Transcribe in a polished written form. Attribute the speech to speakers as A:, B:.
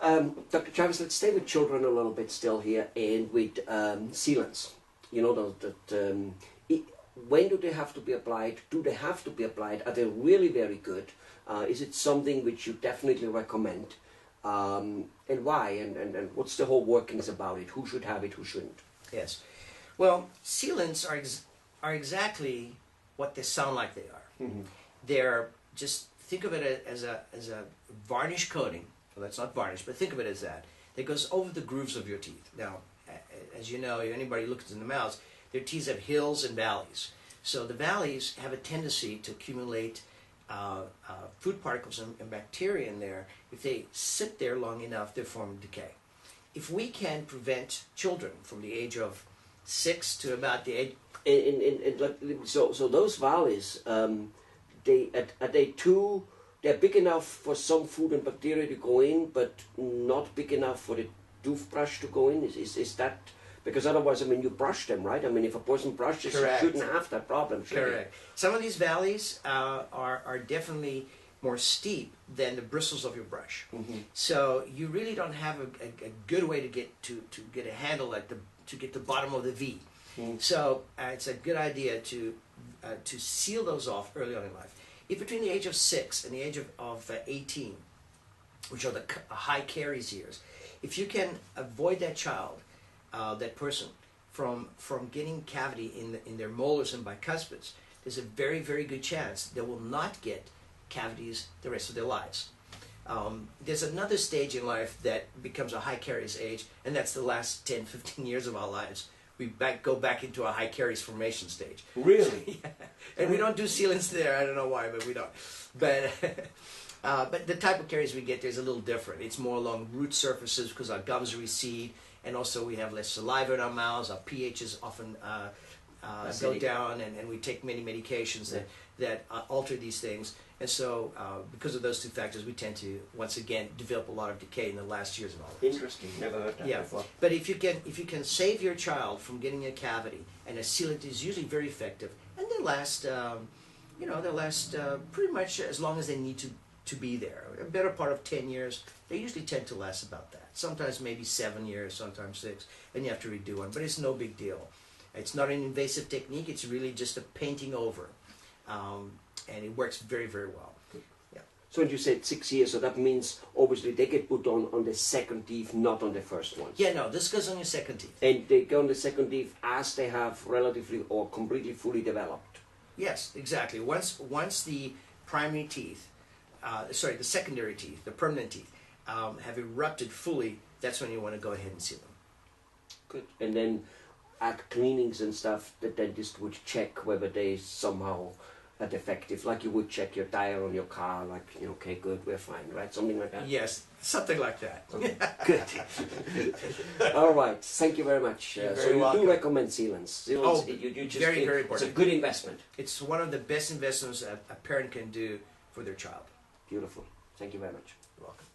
A: Dr. Travis, let's stay with children a little bit still here, and with sealants. You know, when do they have to be applied? Do they have to be applied? Are they really very good? Is it something which you definitely recommend? And why? And what's the whole workings about it? Who should have it? Who shouldn't?
B: Yes. Well, sealants are exactly what they sound like they are. Mm-hmm. They're just, think of it as a varnish coating. Well, that's not varnish, but think of it as that. That goes over the grooves of your teeth. Now, as you know, anybody who looks in the mouths, their teeth have hills and valleys. So the valleys have a tendency to accumulate food particles and bacteria in there. If they sit there long enough, they form decay. If we can prevent children from the age of 6 to about the age...
A: So those valleys, are they too... They're big enough for some food and bacteria to go in, but not big enough for the toothbrush to go in? Is that... Because otherwise, I mean, you brush them, right? I mean, if a person brushes, you shouldn't have that problem.
B: Correct. Some of these valleys are definitely more steep than the bristles of your brush. Mm-hmm. So you really don't have a good way to get a handle to get the bottom of the V. Mm-hmm. So it's a good idea to seal those off early on in life. If between the age of 6 and the age of 18, which are the high caries years, if you can avoid that child, that person, from getting cavity in their molars and bicuspids, there's a very, very good chance they will not get cavities the rest of their lives. There's another stage in life that becomes a high caries age, and that's the last 10, 15 years of our lives. We go back into a high caries formation stage.
A: Really?
B: Yeah. And we don't do sealants there. I don't know why, but we don't. But the type of caries we get there is a little different. It's more along root surfaces because our gums recede, and also we have less saliva in our mouths. Our pHs often go down, and we take many medications that alter these things. And so, because of those two factors, we tend to once again develop a lot of decay in the last years of our lives.
A: Interesting. Never heard that before.
B: But if you can save your child from getting a cavity, and a sealant is usually very effective, and they last, they last pretty much as long as they need to be there. A better part of 10 years. They usually tend to last about that. Sometimes maybe 7 years, sometimes 6, and you have to redo one. But it's no big deal. It's not an invasive technique. It's really just a painting over. And it works very, very well. Yeah.
A: So when you said 6 years, so that means obviously they get put on the second teeth, not on the first one.
B: Yeah, no, this goes on your second teeth.
A: And they go on the second teeth as they have relatively or completely fully developed.
B: Yes, exactly. Once the primary teeth, the secondary teeth, the permanent teeth, have erupted fully, that's when you want to go ahead and seal them.
A: Good. And then at cleanings and stuff, the dentist would check whether they somehow are defective, like you would check your tire on your car, like, okay, good, we're fine, right? Something like that?
B: Yes, something like that.
A: Okay. Good. All right, thank you very much. So you do recommend sealants? You just
B: very, very important.
A: It's a good investment.
B: It's one of the best investments a parent can do for their child.
A: Beautiful. Thank you very much.
B: You're welcome.